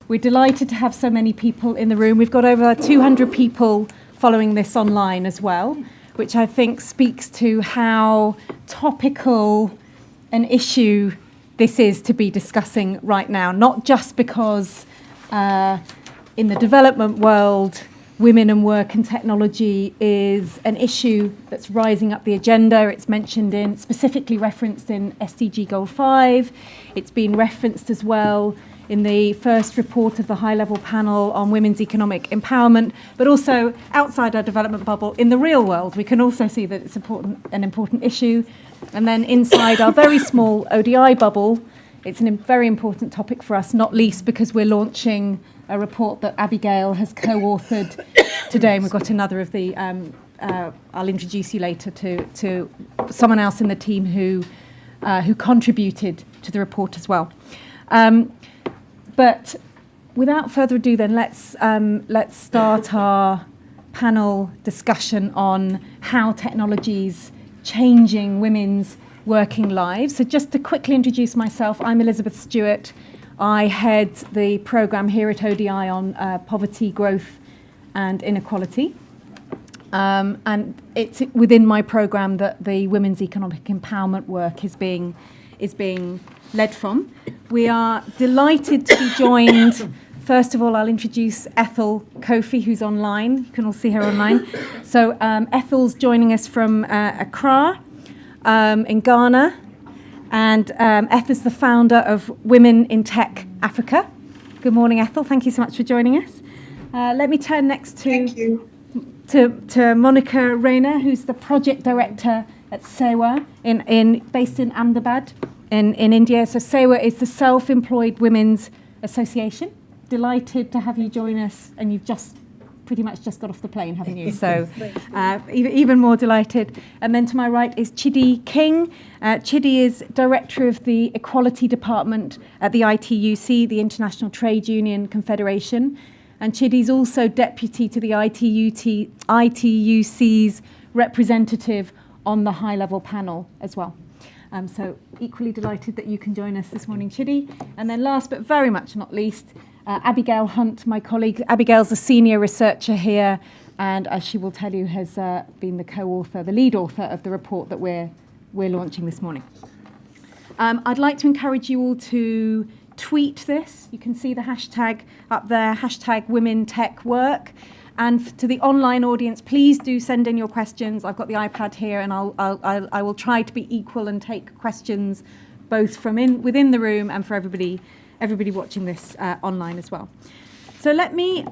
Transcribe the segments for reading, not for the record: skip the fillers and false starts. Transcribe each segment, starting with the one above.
We're delighted to have so many people in the room. We've got over 200 people following this online as well, which I think speaks to how topical an issue this is to be discussing right now, not just because in the development world, women and work and technology is an issue that's rising up the agenda. It's mentioned specifically referenced in SDG Goal 5. It's been referenced as well in the first report of the high-level panel on women's economic empowerment, but also outside our development bubble, in the real world, we can also see that it's an important issue. And then inside our very small ODI bubble, it's a very important topic for us, not least because we're launching a report that Abigail has co-authored today, and we've got another of the, I'll introduce you later to someone else in the team who contributed to the report as well. But without further ado, then let's start our panel discussion on how technology's changing women's working lives. So just to quickly introduce myself, I'm Elizabeth Stewart. I head the programme here at ODI on poverty, growth and inequality. And it's within my programme that the women's economic empowerment work is being led from. We are delighted to be joined. First of all, I'll introduce Ethel Kofi, who's online. You can all see her online. So Ethel's joining us from Accra in Ghana. And Ethel's the founder of Women in Tech Africa. Good morning, Ethel. Thank you so much for joining us. Let me turn next to Monica Rayner, who's the project director at SEWA, based in Ahmedabad in India. So SEWA is the Self-Employed Women's Association. Delighted to have you join us, and you've pretty much just got off the plane, haven't you? So even more delighted. And then to my right is Chidi King. Chidi is Director of the Equality Department at the ITUC, the International Trade Union Confederation. And Chidi's also Deputy to the ITUC's representative on the high-level panel as well. So equally delighted that you can join us this morning, Chidi. And then last but very much not least, Abigail Hunt, my colleague. Abigail's a senior researcher here, and as she will tell you, has been the lead author of the report that we're launching this morning. I'd like to encourage you all to tweet this. You can see the hashtag up there, #WomenTechWork. And to the online audience, please do send in your questions. I've got the iPad here, and I will try to be equal and take questions both from within the room and for everybody watching this online as well. So let me,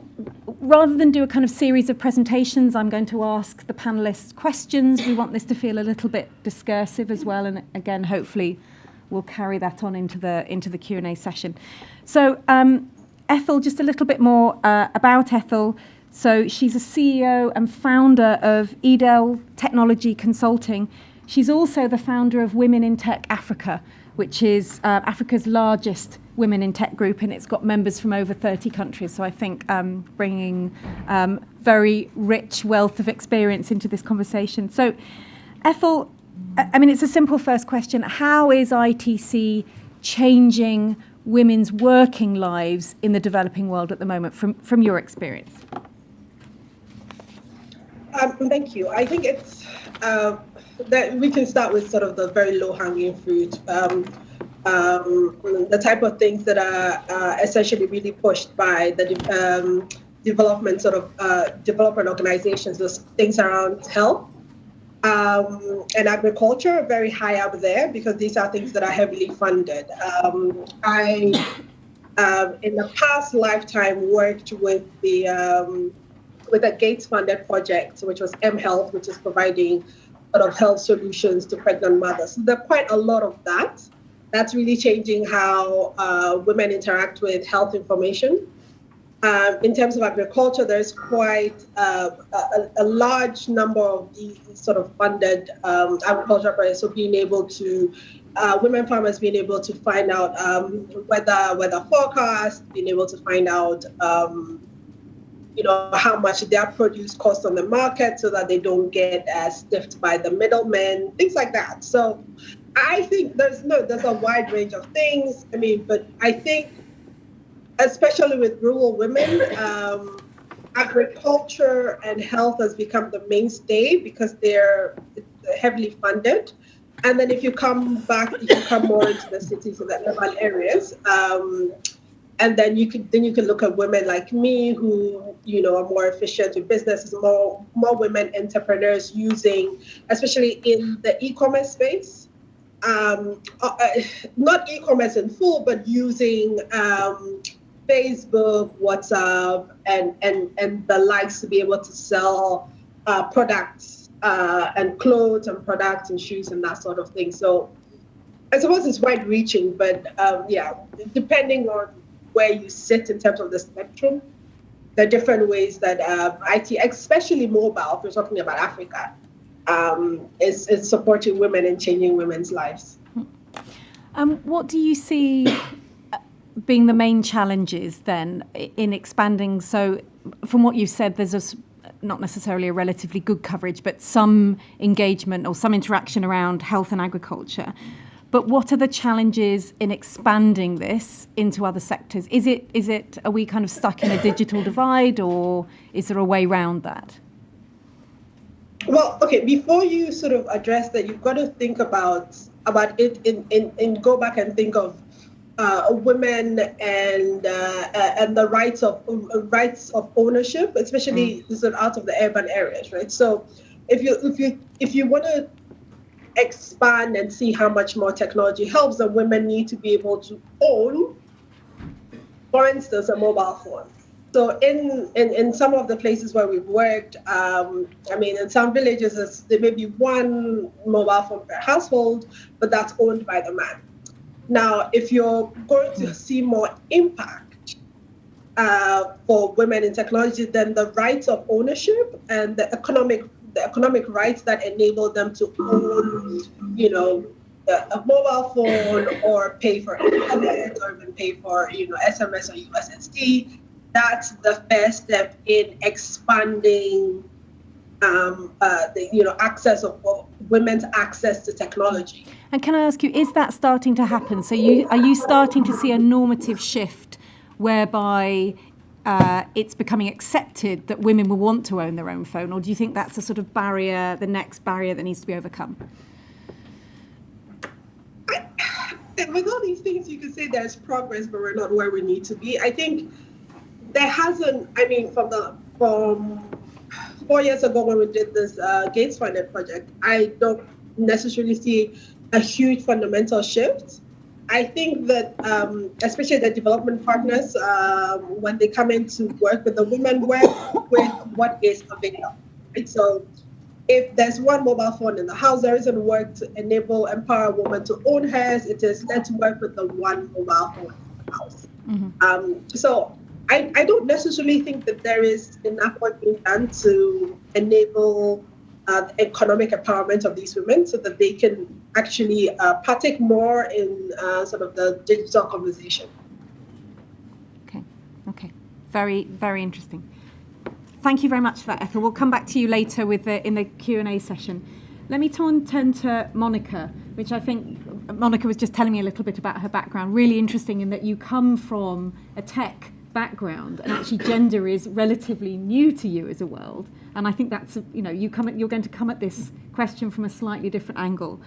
rather than do a kind of series of presentations, I'm going to ask the panelists questions. We want this to feel a little bit discursive as well, and again, hopefully, we'll carry that on into the Q&A session. So Ethel, just a little bit more about Ethel. So she's a CEO and founder of Edel Technology Consulting. She's also the founder of Women in Tech Africa, which is Africa's largest women in tech group, and it's got members from over 30 countries. So I think bringing very rich wealth of experience into this conversation. So Ethel, I mean, it's a simple first question. How is ITC changing women's working lives in the developing world at the moment from your experience? Thank you. I think it's that we can start with sort of the very low-hanging fruit, the type of things that are essentially really pushed by the development organizations, those things around health and agriculture are very high up there because these are things that are heavily funded. I, in the past lifetime, worked with a Gates-funded project, which was mHealth, which is providing sort of health solutions to pregnant mothers. So there's quite a lot of that. That's really changing how women interact with health information. In terms of agriculture, there's quite a large number of these sort of funded agricultural projects. So being able to, women farmers being able to find out weather forecasts, being able to find out how much their produce costs on the market so that they don't get stiffed by the middlemen, things like that. So I think there's a wide range of things. I mean, but I think especially with rural women, agriculture and health has become the mainstay because they're heavily funded. And then if you come more into the cities and the urban areas, and then you can look at women like me who are more efficient with businesses, more women entrepreneurs using, especially in the e-commerce space, not e-commerce in full, but using Facebook, WhatsApp, and the likes to be able to sell products and clothes and products and shoes and that sort of thing. So I suppose it's wide reaching, but yeah, depending on where you sit in terms of the spectrum, there are different ways that IT, especially mobile, if we're talking about Africa, is supporting women and changing women's lives. What do you see being the main challenges then in expanding? So from what you've said, there's not necessarily a relatively good coverage, but some engagement or some interaction around health and agriculture. But what are the challenges in expanding this into other sectors? Are we kind of stuck in a digital divide, or is there a way around that? Well, okay, before you sort of address that, you've got to think about it in go back and think of women and the rights of ownership, especially sort of out of the urban areas, right? So if you want to expand and see how much more technology helps, then women need to be able to own, for instance, a mobile phone. So in some of the places where we've worked, in some villages, there may be one mobile phone per household, but that's owned by the man. Now, if you're going to see more impact for women in technology, then the rights of ownership and the economic rights that enable them to own, a mobile phone or pay for internet or even pay for, SMS or USSD, that's the first step in expanding access of women's access to technology. And can I ask you, is that starting to happen? So are you starting to see a normative shift whereby it's becoming accepted that women will want to own their own phone, or do you think that's a sort of barrier, the next barrier that needs to be overcome? With all these things, you can say there's progress, but we're not where we need to be. I think there hasn't. From 4 years ago when we did this Gates-funded project, I don't necessarily see a huge fundamental shift. I think that, especially the development partners, when they come in to work with the women, work with what is available. Right? So if there's one mobile phone in the house, there isn't work to empower a woman to own hers. It is let's work with the one mobile phone in the house. Mm-hmm. So I don't necessarily think that there is enough work being done to enable the economic empowerment of these women so that they can actually partake more in sort of the digital conversation. Okay. Very, very interesting. Thank you very much for that, Ethel. We'll come back to you later in the Q&A session. Let me turn to Monica, which I think Monica was just telling me a little bit about her background. Really interesting in that you come from a tech background, and actually gender is relatively new to you as a world. And I think that's, you're going to come at this question from a slightly different angle.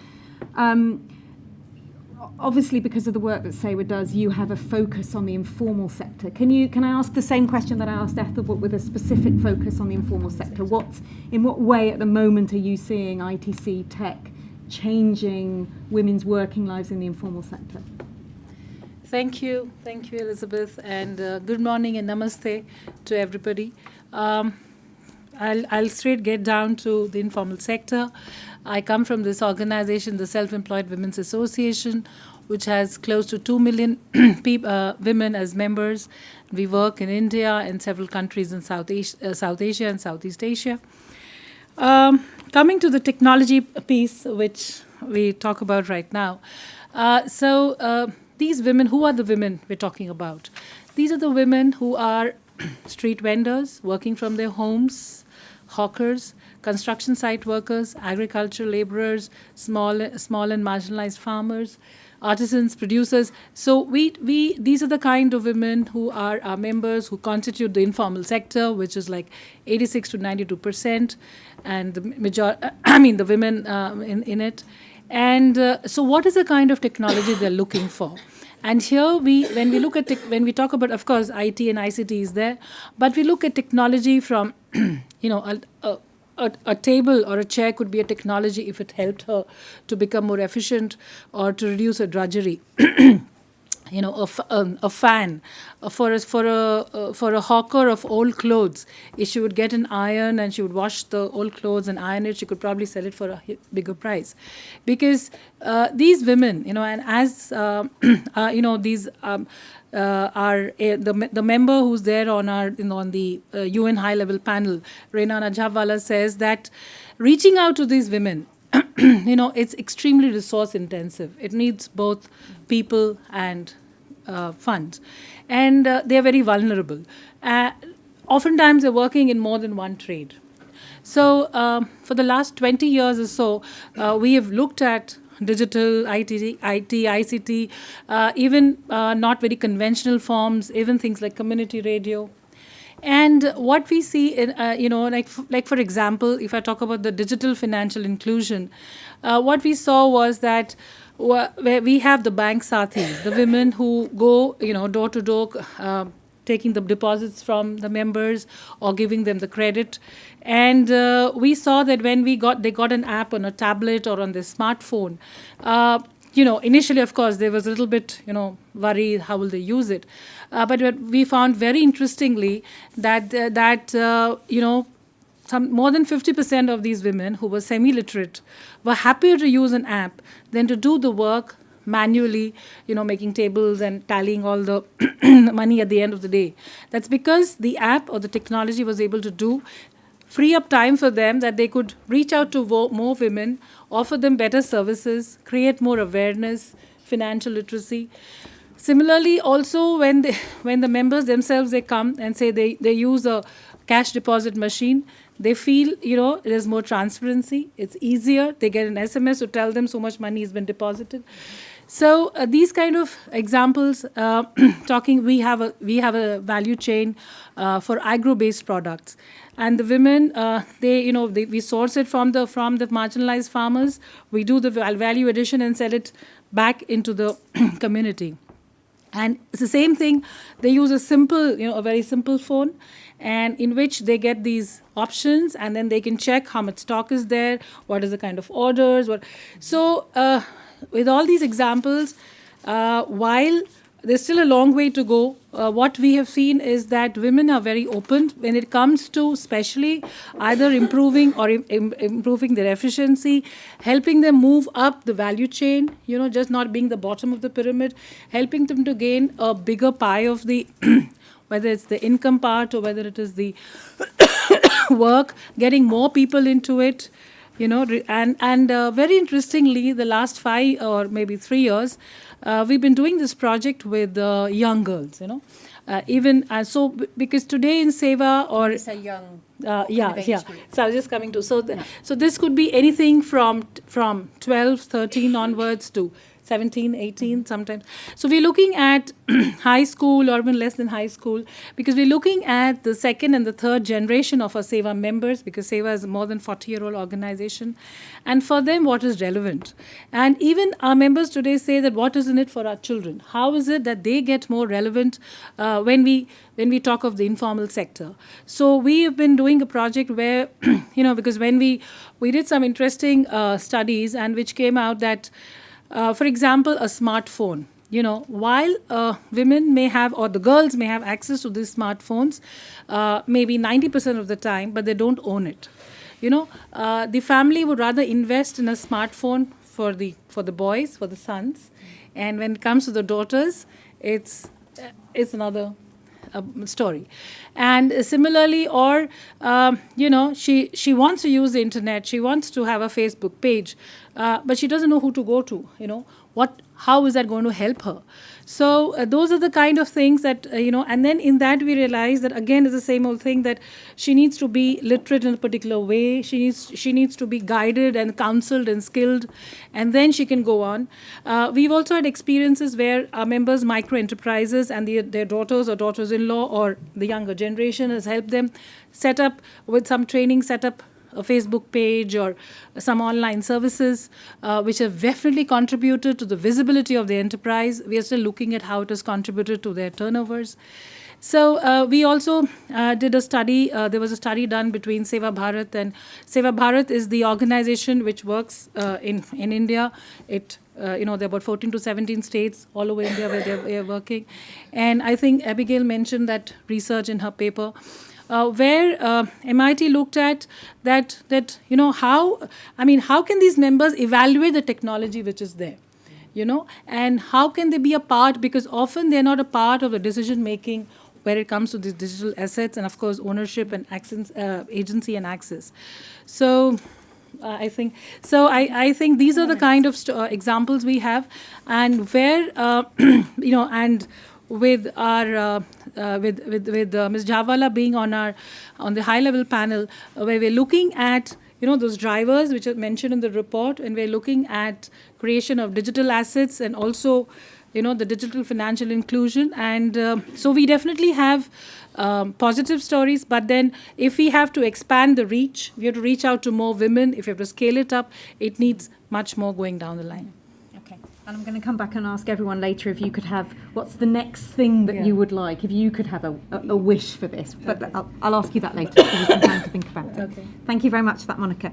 Obviously, because of the work that SEWA does, you have a focus on the informal sector. Can I ask the same question that I asked Ethel, but with a specific focus on the informal sector? In what way at the moment are you seeing ITC tech changing women's working lives in the informal sector? Thank you, Elizabeth, and good morning and namaste to everybody. I'll straight get down to the informal sector. I come from this organization, the Self-Employed Women's Association, which has close to 2 million women as members. We work in India and several countries in South Asia and Southeast Asia. Coming to the technology piece, which we talk about right now. These women, who are the women we're talking about? These are the women who are street vendors, working from their homes, hawkers, construction site workers, agricultural laborers, small and marginalized farmers, artisans, producers. So we these are the kind of women who are our members, who constitute the informal sector, which is like 86 to 92%, and the the women in it. And so, what is the kind of technology they're looking for? And here when we look at when we talk about, of course, IT and ICT is there, but we look at technology from, a table or a chair could be a technology if it helped her to become more efficient or to reduce her drudgery. A fan for a hawker of old clothes. If she would get an iron and she would wash the old clothes and iron it, she could probably sell it for a bigger price, because these women, and as these are the member who's there on our on the UN high level panel, Reina Najhabwala, says that reaching out to these women, it's extremely resource intensive. It needs both people and funds, and they are very vulnerable. Oftentimes, they're working in more than one trade. So, for the last 20 years or so, we have looked at digital, ICT, even not very conventional forms, even things like community radio. And what we see in, like for example, if I talk about the digital financial inclusion, what we saw was that where we have the bank sathis, the women who go, door to door, taking the deposits from the members or giving them the credit. And we saw that when they got an app on a tablet or on their smartphone, initially, of course, there was a little bit, worry, how will they use it? But what we found very interestingly that some more than 50% of these women who were semi-literate were happier to use an app than to do the work manually, making tables and tallying all the money at the end of the day. That's because the app or the technology was able to free up time for them, that they could reach out to more women, offer them better services, create more awareness, financial literacy. Similarly, also when the members themselves, they come and say they use a cash deposit machine, they feel, there's more transparency. It's easier. They get an SMS to tell them so much money has been deposited. So these kind of examples, we have a value chain for agro-based products, and the women, we source it from the marginalized farmers. We do the value addition and sell it back into the community. And it's the same thing. They use a very simple phone, and in which they get these options, and then they can check how much stock is there, what is the kind of orders. So with all these examples, while there's still a long way to go, what we have seen is that women are very open when it comes to especially either improving or improving their efficiency, helping them move up the value chain, just not being the bottom of the pyramid, helping them to gain a bigger pie of the whether it's the income part or whether it is the work, getting more people into it. And very interestingly, the last 5 or maybe 3 years, we've been doing this project with young girls, because today in Seva or... It's a young yeah. group. So I was just coming to... So this could be anything from 12, 13 onwards to 17, 18 sometimes. So we're looking at high school or even less than high school, because we're looking at the second and the third generation of our Seva members, because Seva is a more than 40-year-old organization. And for them, what is relevant? And even our members today say that what is in it for our children? How is it that they get more relevant when we talk of the informal sector? So we have been doing a project where, because when we did some interesting studies, and which came out that for example, a smartphone, while women may have, or the girls may have access to these smartphones, maybe 90% of the time, but they don't own it. The family would rather invest in a smartphone for the boys, for the sons, and when it comes to the daughters, it's another story. And similarly, or she wants to use the internet, she wants to have a Facebook page, but she doesn't know who to go to. How is that going to help her? So those are the kind of things that, and then in that we realize that, again, it's the same old thing, that she needs to be literate in a particular way. She needs to be guided and counseled and skilled, and then she can go on. We've also had experiences where our members' micro enterprises and their daughters or daughters-in-law or the younger generation has helped them set up, with some training, set up a Facebook page or some online services, which have definitely contributed to the visibility of the enterprise. We are still looking at how it has contributed to their turnovers. So we also did a study. There was a study done between Seva Bharat, and Seva Bharat is the organization which works in India. There are about 14 to 17 states all over India where they are working. And I think Abigail mentioned that research in her paper, where MIT looked at that how can these members evaluate the technology which is there, and how can they be a part, because often they're not a part of the decision making where it comes to these digital assets and, of course, ownership and access, agency and access. So I think these are the kind of examples we have, and where and with our with Ms. Jawala being on the high level panel, where we're looking at those drivers which are mentioned in the report, and we're looking at creation of digital assets and also the digital financial inclusion. And so we definitely have positive stories, but then if we have to expand the reach, we have to reach out to more women. If we have to scale it up, it needs much more going down the line. Okay, and I'm going to come back and ask everyone later if you could have, what's the next thing that you would like, if you could have a wish for this, but okay. I'll ask you that later, to give you some time to think about it. Okay. Thank you very much for that, Monica.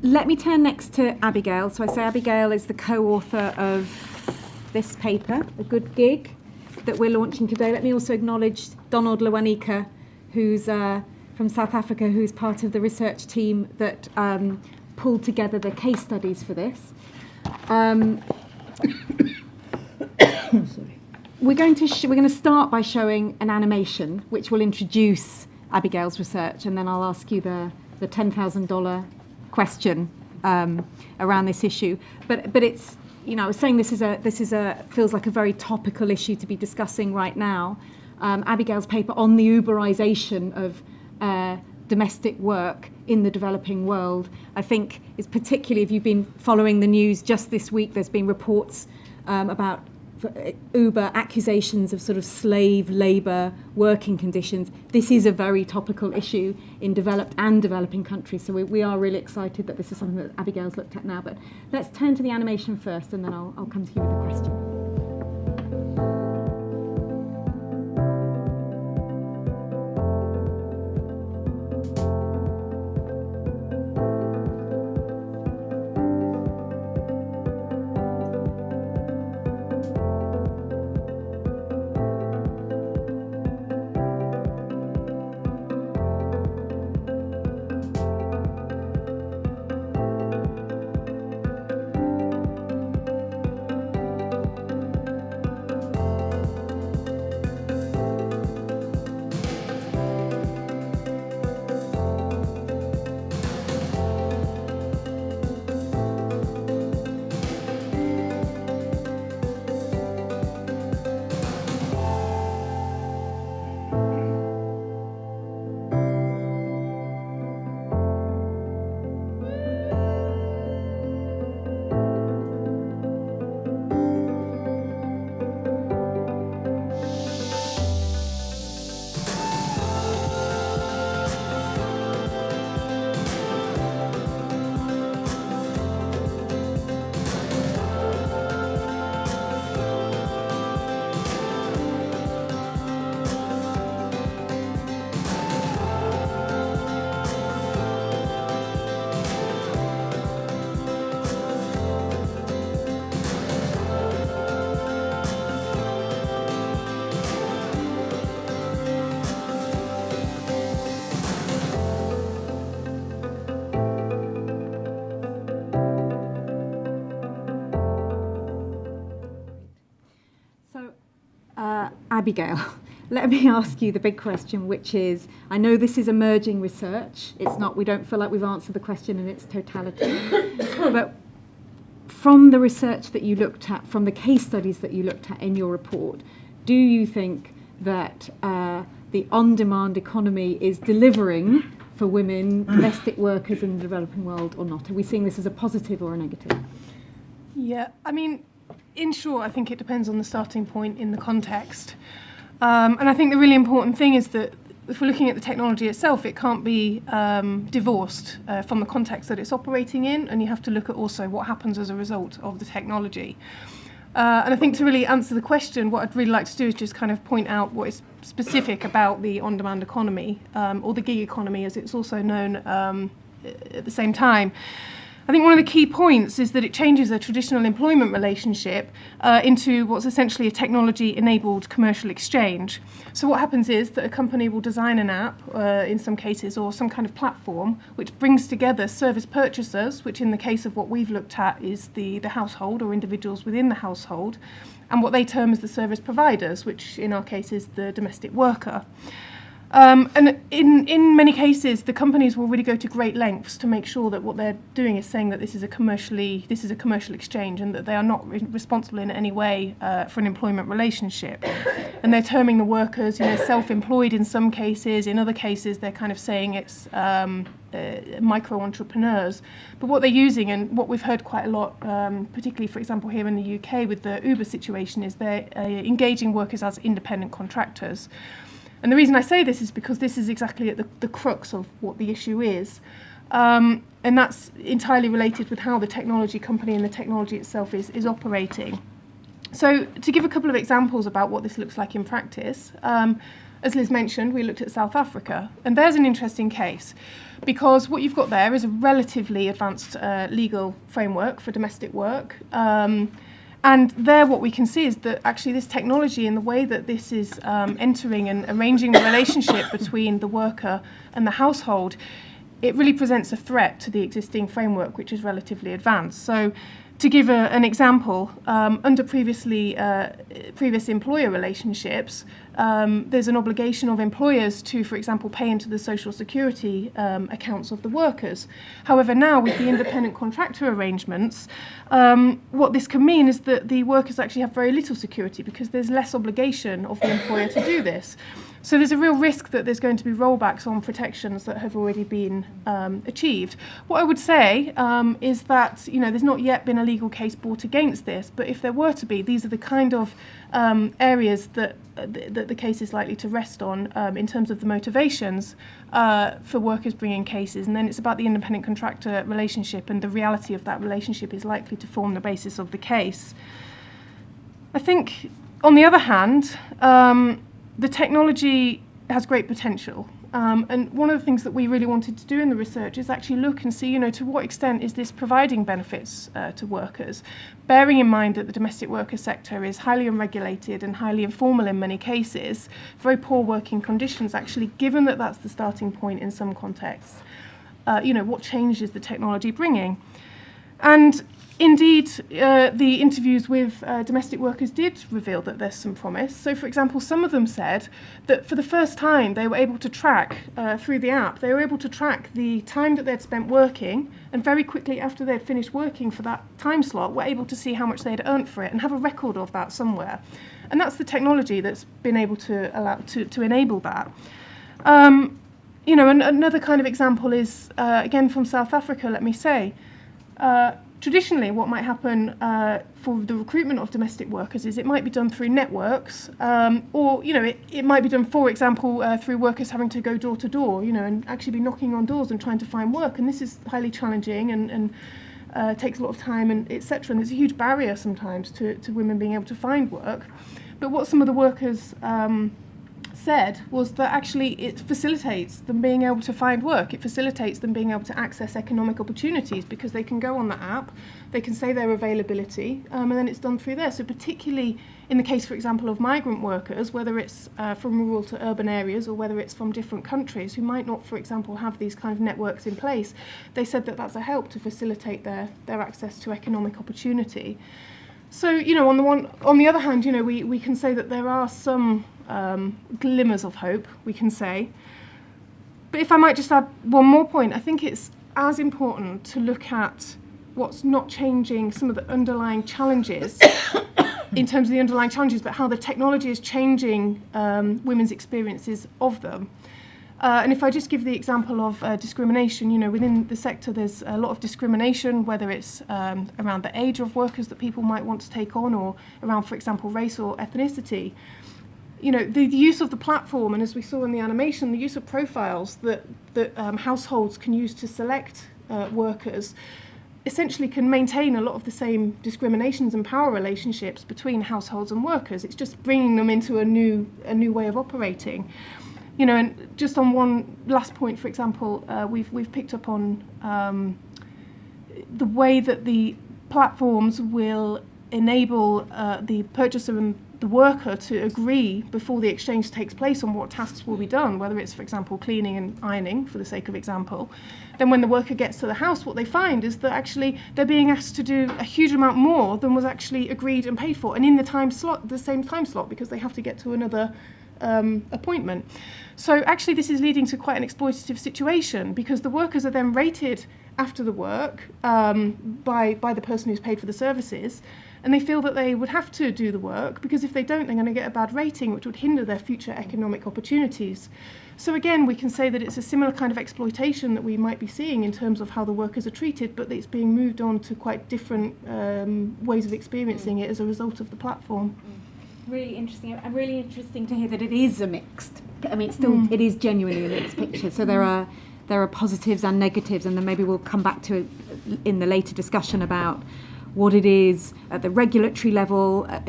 Let me turn next to Abigail. So I say Abigail is the co-author of this paper, A Good Gig, that we're launching today. Let me also acknowledge Donald Lewanika, who's from South Africa, who's part of the research team that pulled together the case studies for this. We're going to start by showing an animation which will introduce Abigail's research, and then I'll ask you the $10,000 question around this issue. But it's, I was saying this is a feels like a very topical issue to be discussing right now. Abigail's paper on the Uberization of domestic work in the developing world, I think, is particularly, if you've been following the news just this week, there's been reports about Uber accusations of sort of slave labour working conditions. This is a very topical issue in developed and developing countries, so we are really excited that this is something that Abigail's looked at now. But let's turn to the animation first, and then I'll come to you with a question. Abigail, let me ask you the big question, which is, I know this is emerging research. It's not, we don't feel like we've answered the question in its totality. But from the research that you looked at, from the case studies that you looked at in your report, do you think that the on-demand economy is delivering for women, domestic workers in the developing world or not? Are we seeing this as a positive or a negative? Yeah, I mean, in short, I think it depends on the starting point in the context. And I think the really important thing is that if we're looking at the technology itself, it can't be divorced from the context that it's operating in, and you have to look at also what happens as a result of the technology. And I think to really answer the question, what I'd really like to do is just kind of point out what is specific about the on-demand economy, or the gig economy as it's also known at the same time. I think one of the key points is that it changes a traditional employment relationship into what's essentially a technology-enabled commercial exchange. So what happens is that a company will design an app, in some cases, or some kind of platform, which brings together service purchasers, which in the case of what we've looked at is the household or individuals within the household, and what they term as the service providers, which in our case is the domestic worker. And in many cases, the companies will really go to great lengths to make sure that what they're doing is saying that this is a commercial exchange, and that they are not responsible in any way for an employment relationship. And they're terming the workers, self-employed in some cases. In other cases, they're kind of saying it's micro entrepreneurs. But what they're using, and what we've heard quite a lot, particularly, for example, here in the UK with the Uber situation, is they're engaging workers as independent contractors. And the reason I say this is because this is exactly at the crux of what the issue is. And that's entirely related with how the technology company and the technology itself is operating. So to give a couple of examples about what this looks like in practice, as Liz mentioned, we looked at South Africa. And there's an interesting case, because what you've got there is a relatively advanced legal framework for domestic work. And there what we can see is that actually this technology and the way that this is entering and arranging the relationship between the worker and the household, it really presents a threat to the existing framework, which is relatively advanced. So to give an example, under previous employer relationships, there's an obligation of employers to, for example, pay into the social security accounts of the workers. However, now with the independent contractor arrangements, what this can mean is that the workers actually have very little security because there's less obligation of the employer to do this. So there's a real risk that there's going to be rollbacks on protections that have already been achieved. What I would say is that there's not yet been a legal case brought against this, but if there were to be, these are the kind of areas that the case is likely to rest on in terms of the motivations for workers bringing cases. And then it's about the independent contractor relationship, and the reality of that relationship is likely to form the basis of the case. I think, on the other hand, the technology has great potential. And one of the things that we really wanted to do in the research is actually look and see, to what extent is this providing benefits to workers, bearing in mind that the domestic worker sector is highly unregulated and highly informal in many cases, very poor working conditions actually, given that that's the starting point in some contexts. What change is the technology bringing? And indeed, the interviews with domestic workers did reveal that there's some promise. So, for example, some of them said that for the first time they were able to track, through the app, they were able to track the time that they'd spent working, and very quickly after they'd finished working for that time slot, were able to see how much they'd earned for it and have a record of that somewhere. And that's the technology that's been able to allow to enable that. Another kind of example is, again, from South Africa, let me say, traditionally, what might happen for the recruitment of domestic workers is it might be done through networks, or it might be done, for example, through workers having to go door to door, and actually be knocking on doors and trying to find work. And this is highly challenging and takes a lot of time and etc. And there's a huge barrier sometimes to women being able to find work. But what some of the workers said was that actually it facilitates them being able to find work. It facilitates them being able to access economic opportunities because they can go on the app, they can say their availability, and then it's done through there. So particularly in the case, for example, of migrant workers, whether it's from rural to urban areas or whether it's from different countries who might not, for example, have these kind of networks in place, they said that that's a help to facilitate their access to economic opportunity. So, on the other hand, we can say that there are some glimmers of hope, we can say. But if I might just add one more point, I think it's as important to look at what's not changing, some of the underlying challenges, in terms of the underlying challenges, but how the technology is changing women's experiences of them. And if I just give the example of discrimination, within the sector there's a lot of discrimination, whether it's around the age of workers that people might want to take on, or around, for example, race or ethnicity. The use of the platform, and as we saw in the animation, the use of profiles that households can use to select workers essentially can maintain a lot of the same discriminations and power relationships between households and workers. It's just bringing them into a new way of operating. And just on one last point, for example, we've picked up on the way that the platforms will enable the purchaser and the worker to agree before the exchange takes place on what tasks will be done, whether it's, for example, cleaning and ironing, for the sake of example. Then when the worker gets to the house, what they find is that actually they're being asked to do a huge amount more than was actually agreed and paid for, and in the same time slot, because they have to get to another appointment. So actually this is leading to quite an exploitative situation, because the workers are then rated after the work by the person who's paid for the services, and they feel that they would have to do the work, because if they don't, they're going to get a bad rating, which would hinder their future economic opportunities. So again, we can say that it's a similar kind of exploitation that we might be seeing in terms of how the workers are treated, but it's being moved on to quite different ways of experiencing it as a result of the platform. Really interesting, and really interesting to hear that it is a mixed. I mean, it is genuinely a mixed picture. So there are positives and negatives, and then maybe we'll come back to it in the later discussion about what it is at the regulatory level, at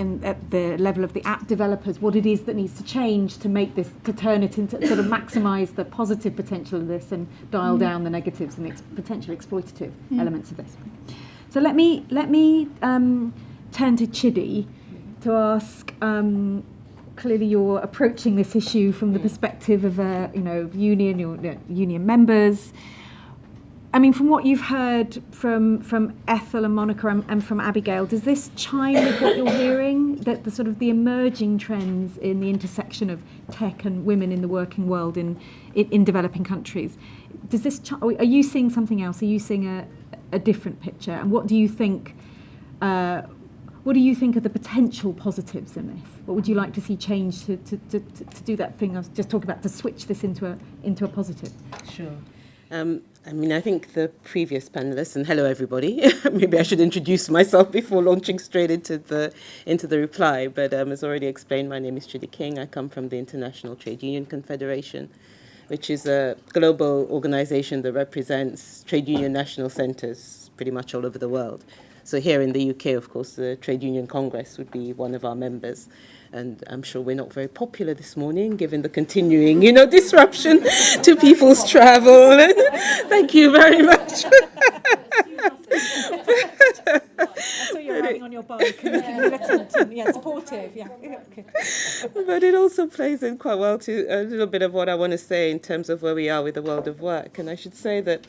the level of the app developers, what it is that needs to change to make this, to turn it into, sort of maximise the positive potential of this and dial down the negatives and the potential exploitative elements of this. So let me turn to Chidi to ask. Clearly, you're approaching this issue from the perspective of union members. I mean, from what you've heard from Ethel and Monica and from Abigail, does this chime with what you're hearing? That the sort of the emerging trends in the intersection of tech and women in the working world in developing countries. Does this? Are you seeing something else? Are you seeing a different picture? And what do you think? What do you think are the potential positives in this? What would you like to see change to do that thing I was just talking about, to switch this into a positive? Sure. I mean, I think the previous panelists, and hello everybody, maybe I should introduce myself before launching straight into the reply, but as already explained, my name is Chidi King. I come from the International Trade Union Confederation, which is a global organization that represents trade union national centers pretty much all over the world. So here in the UK, of course, the Trade Union Congress would be one of our members. And I'm sure we're not very popular this morning, given the continuing, disruption to people's travel. Thank you very much. So you're riding on your bike and supportive, yeah. But it also plays in quite well to a little bit of what I want to say in terms of where we are with the world of work. And I should say that,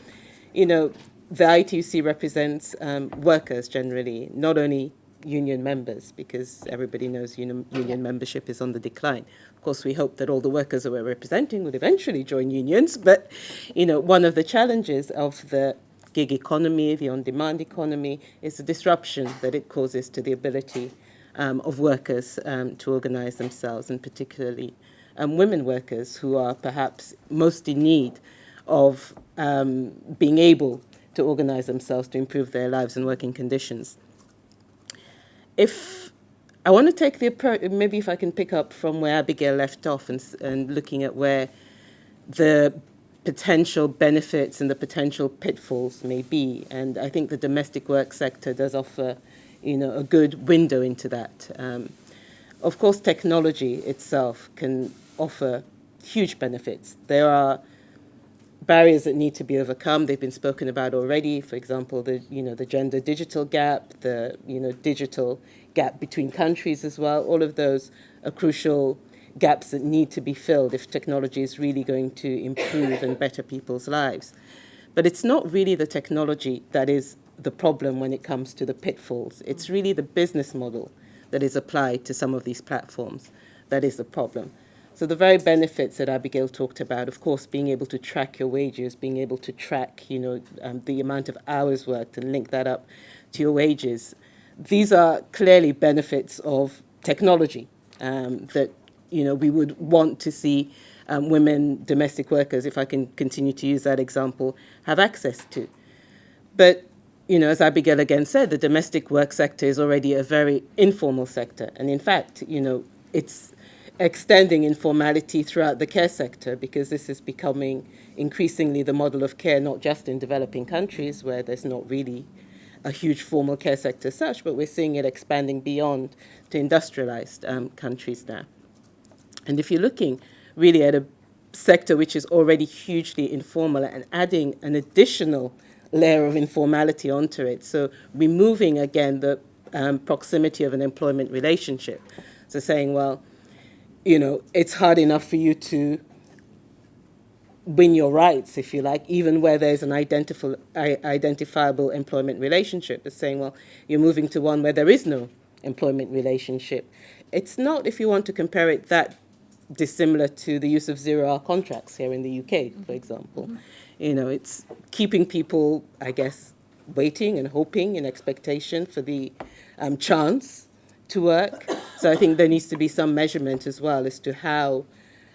the ITUC represents workers generally, not only union members, because everybody knows union membership is on the decline. Of course, we hope that all the workers that we're representing would eventually join unions, but, one of the challenges of the gig economy, the on-demand economy, is the disruption that it causes to the ability of workers to organize themselves, and particularly women workers who are perhaps most in need of being able to organize themselves to improve their lives and working conditions. If I want to take the approach, maybe if I can pick up from where Abigail left off and looking at where the potential benefits and the potential pitfalls may be. And I think the domestic work sector does offer, a good window into that. Of course, technology itself can offer huge benefits. There are barriers that need to be overcome. They've been spoken about already. For example, the gender digital gap, the digital gap between countries as well. All of those are crucial gaps that need to be filled if technology is really going to improve and better people's lives. But it's not really the technology that is the problem when it comes to the pitfalls. It's really the business model that is applied to some of these platforms. that is the problem. So the very benefits that Abigail talked about, of course, being able to track your wages, being able to track, the amount of hours worked and link that up to your wages, these are clearly benefits of technology that, we would want to see women, domestic workers, if I can continue to use that example, have access to. But, as Abigail again said, the domestic work sector is already a very informal sector. And in fact, it's extending informality throughout the care sector, because this is becoming increasingly the model of care, not just in developing countries where there's not really a huge formal care sector as such, but we're seeing it expanding beyond to industrialized countries now. And if you're looking really at a sector which is already hugely informal and adding an additional layer of informality onto it, so removing again the proximity of an employment relationship, so saying, well, it's hard enough for you to win your rights, if you like, even where there's an identifiable employment relationship. It's saying, well, you're moving to one where there is no employment relationship. It's not, if you want to compare it, that dissimilar to the use of zero-hour contracts here in the UK, for example. It's keeping people, I guess, waiting and hoping in expectation for the chance to work. So I think there needs to be some measurement as well as to how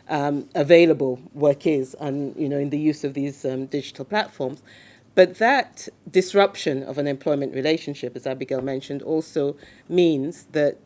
available work is, and in the use of these digital platforms. But that disruption of an employment relationship, as Abigail mentioned, also means that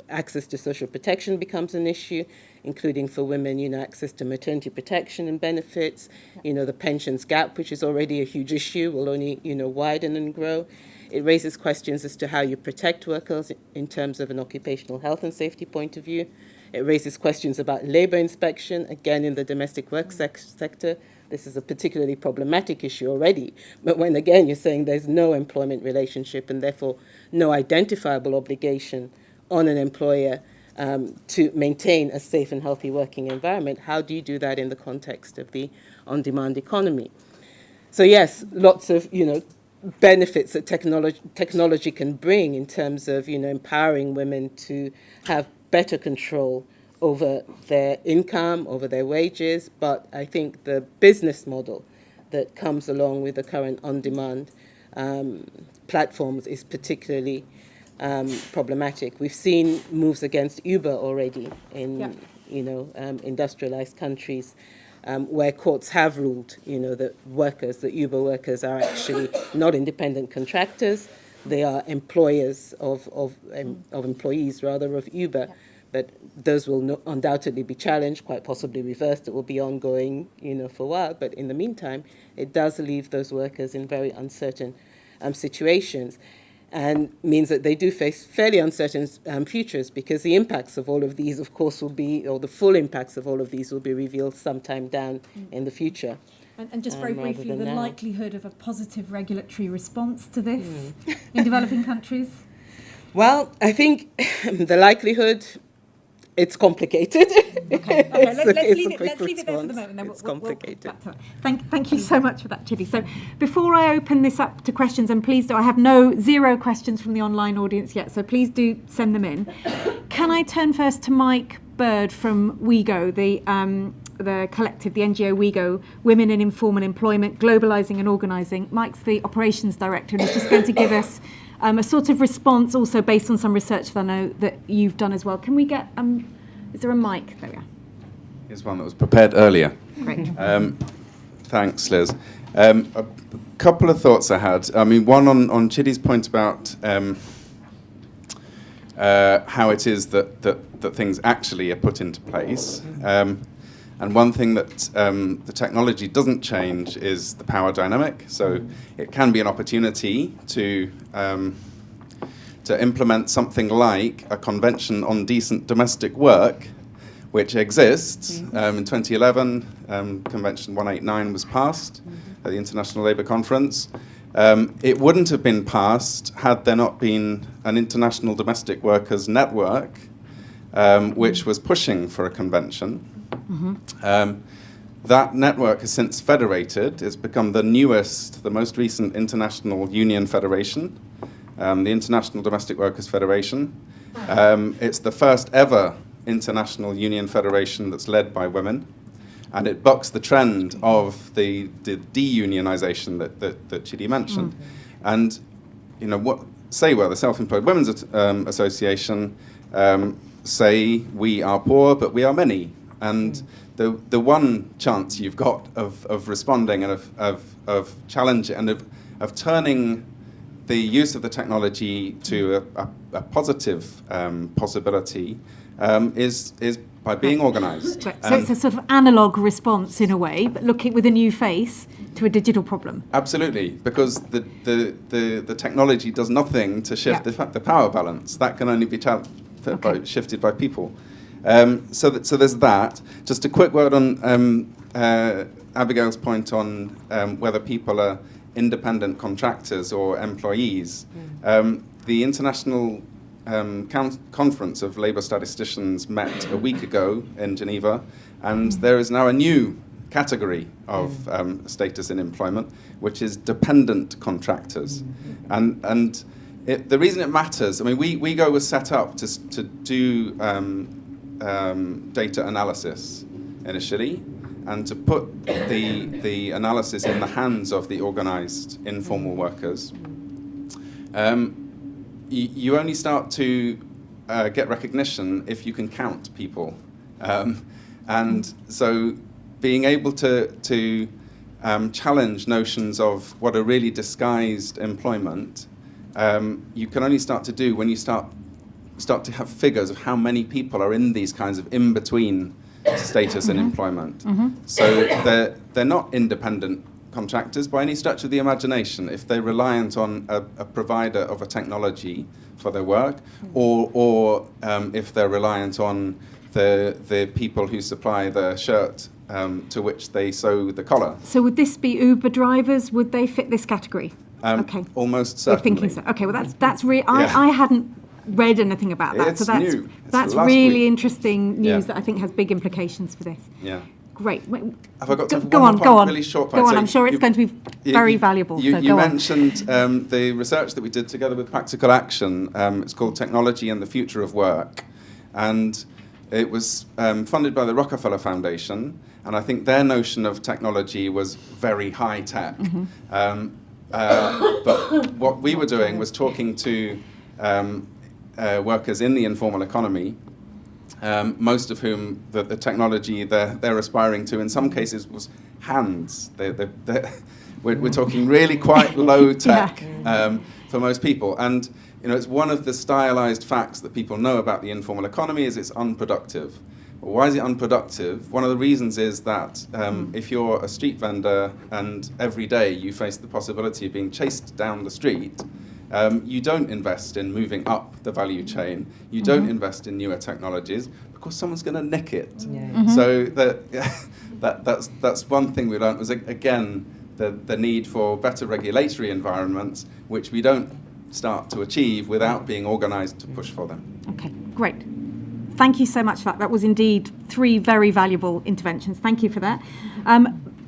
access to social protection becomes an issue, including for women, access to maternity protection and benefits. The pensions gap, which is already a huge issue, will only widen and grow. It raises questions as to how you protect workers in terms of an occupational health and safety point of view. It raises questions about labour inspection, again, in the domestic work sector. This is a particularly problematic issue already. But when, again, you're saying there's no employment relationship and therefore no identifiable obligation on an employer to maintain a safe and healthy working environment, how do you do that in the context of the on-demand economy? So yes, lots of, benefits that technology can bring in terms of, empowering women to have better control over their income, over their wages. But I think the business model that comes along with the current on-demand platforms is particularly problematic. We've seen moves against Uber already in, industrialized countries, where courts have ruled, that Uber workers are actually not independent contractors. They are employers of employees, rather, of Uber. But those will undoubtedly be challenged, quite possibly reversed. It will be ongoing, for a while. But in the meantime, it does leave those workers in very uncertain situations, and means that they do face fairly uncertain futures, because the impacts of all of these, of course, will be, or the full impacts of all of these will be revealed sometime down in the future. And just very briefly, the now. likelihood of a positive regulatory response to this in developing countries? Well, I think the likelihood, it's complicated. Okay. Let's leave it there for the moment. Then it's complicated. Thank you so much for that, Chidi. So before I open this up to questions, and please do, I have zero questions from the online audience yet, so please do send them in. Can I turn first to Mike Bird from WeGo, the collective, the NGO WeGo, Women in Informal Employment, Globalising and Organising. Mike's the operations director, and he's just going to give us a sort of response, also based on some research that I know that you've done as well. Can we get, is there a mic? There we are. Here's one that was prepared earlier. Great. Thanks, Liz. A couple of thoughts I had. I mean, one on Chidi's point about how it is that things actually are put into place. And one thing that the technology doesn't change is the power dynamic. So it can be an opportunity to implement something like a convention on decent domestic work, which exists. In 2011, Convention 189 was passed at the International Labour Conference. It wouldn't have been passed had there not been an international domestic workers network, which was pushing for a convention. That network has since federated. It's become the newest, the most recent international union federation, the International Domestic Workers Federation. It's the first ever international union federation that's led by women, and it bucks the trend of the de-unionization that Chidi mentioned. And the Self-Employed Women's Association say we are poor, but we are many. And the one chance you've got of responding and of challenging and of turning the use of the technology to a positive possibility is by being organised. Right. So it's a sort of analogue response in a way, but looking with a new face to a digital problem. Absolutely, because the technology does nothing to shift the power balance. That can only be shifted by people. So there's that. Just a quick word on Abigail's point on whether people are independent contractors or employees. The International Conference of Labour Statisticians met a week ago in Geneva, and there is now a new category of status in employment, which is dependent contractors. And the reason it matters, I mean, WeGo was set up to do data analysis initially, and to put the analysis in the hands of the organised informal workers. You only start to get recognition if you can count people. And so being able to challenge notions of what are really disguised employment, you can only start to do when you start to have figures of how many people are in these kinds of in-between status and employment. So they're not independent contractors by any stretch of the imagination if they're reliant on a provider of a technology for their work, or if they're reliant on the people who supply the shirt to which they sew the collar. So would this be Uber drivers? Would they fit this category? Okay. Almost You're certainly. thinking so. Okay, well that's I hadn't read anything about that. It's so that's new. It's that's last really week. interesting news Yeah. that I think has big implications for this. Yeah. Great. Wait, Have I got time for go one on, more go point? on. Really short Go point. on, So I'm sure it's going to be very valuable. You so go on. mentioned the research that we did together with Practical Action. It's called Technology and the Future of Work. And it was funded by the Rockefeller Foundation. And I think their notion of technology was very high tech. But what we were doing was talking to workers in the informal economy, most of whom the technology they're aspiring to, in some cases, was hands. We're talking really quite low tech for most people. And it's one of the stylized facts that people know about the informal economy is it's unproductive. Well, why is it unproductive? One of the reasons is that if you're a street vendor and every day you face the possibility of being chased down the street, you don't invest in moving up the value chain. You don't invest in newer technologies because someone's going to nick it. So that's one thing we learned was, again, the need for better regulatory environments, which we don't start to achieve without being organised to push for them. Okay, great. Thank you so much for that. That was indeed 3 very valuable interventions. Thank you for that.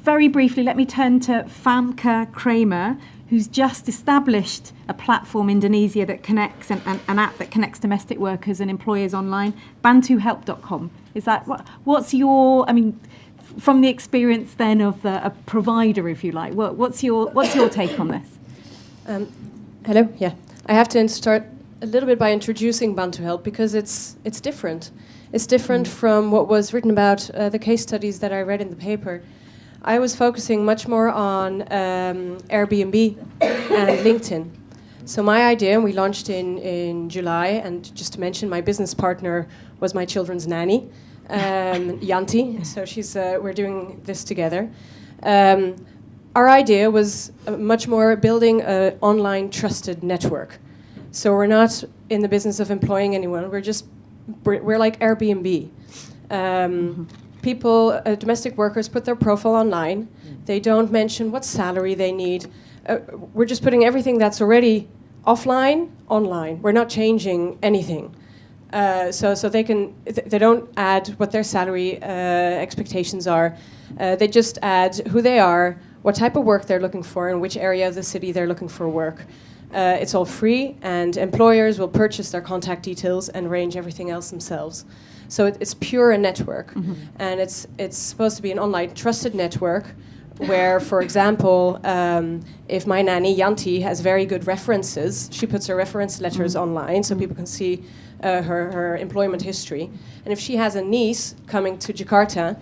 Very briefly, let me turn to Famke Kramer, who's just established a platform in Indonesia that connects, an app that connects domestic workers and employers online, bantuhelp.com. Is that, what's your, I mean, from the experience then of a provider, if you like, what's your take on this? Hello, yeah. I have to start a little bit by introducing Bantu Help because it's different. It's different from what was written about the case studies that I read in the paper. I was focusing much more on Airbnb and LinkedIn. So my idea, and we launched in July, and just to mention, my business partner was my children's nanny, Yanti. So we're doing this together. Our idea was much more building an online trusted network. So we're not in the business of employing anyone. We're like Airbnb. People, domestic workers, put their profile online. They don't mention what salary they need. We're just putting everything that's already offline online. We're not changing anything. So they don't add what their salary expectations are. They just add who they are, what type of work they're looking for, and which area of the city they're looking for work. It's all free, and employers will purchase their contact details and arrange everything else themselves. So it's pure a network, and it's supposed to be an online trusted network where, for example, if my nanny, Yanti, has very good references, she puts her reference letters online so people can see her employment history. And if she has a niece coming to Jakarta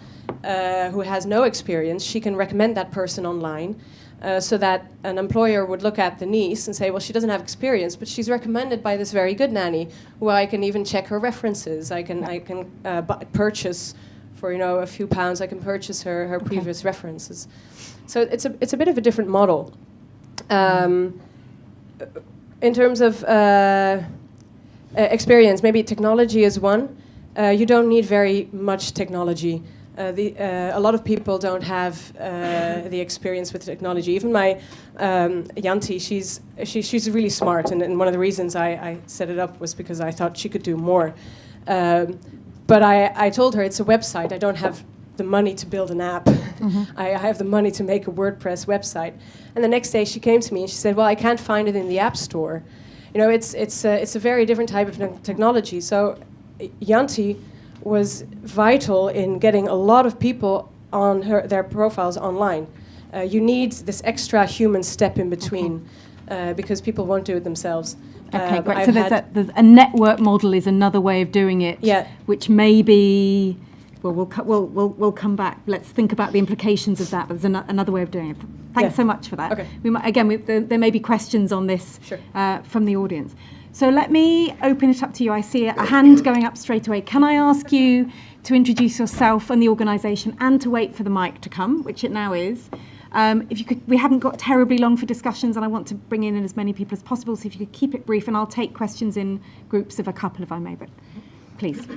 who has no experience, she can recommend that person online so that an employer would look at the niece and say, well, she doesn't have experience, but she's recommended by this very good nanny, who I can even check her references. I can purchase for a few pounds. I can purchase her previous references. So it's a bit of a different model. In terms of experience, maybe technology is one. You don't need very much technology. A lot of people don't have the experience with technology. Even my Yanti, she's really smart, and one of the reasons I set it up was because I thought she could do more. But I told her it's a website. I don't have the money to build an app. I have the money to make a WordPress website. And the next day she came to me and she said, well, I can't find it in the App Store. It's a very different type of technology. So Yanti was vital in getting a lot of people on their profiles online. You need this extra human step in between because people won't do it themselves. Okay, great. So there's a network model is another way of doing it, which maybe, well, we'll come back. Let's think about the implications of that. But there's another way of doing it. Thanks so much for that. Okay. There may be questions on this from the audience. So let me open it up to you. I see a hand going up straight away. Can I ask you to introduce yourself and the organisation and to wait for the mic to come, which it now is. If you could, we haven't got terribly long for discussions and I want to bring in as many people as possible, so if you could keep it brief, and I'll take questions in groups of a couple if I may, but please.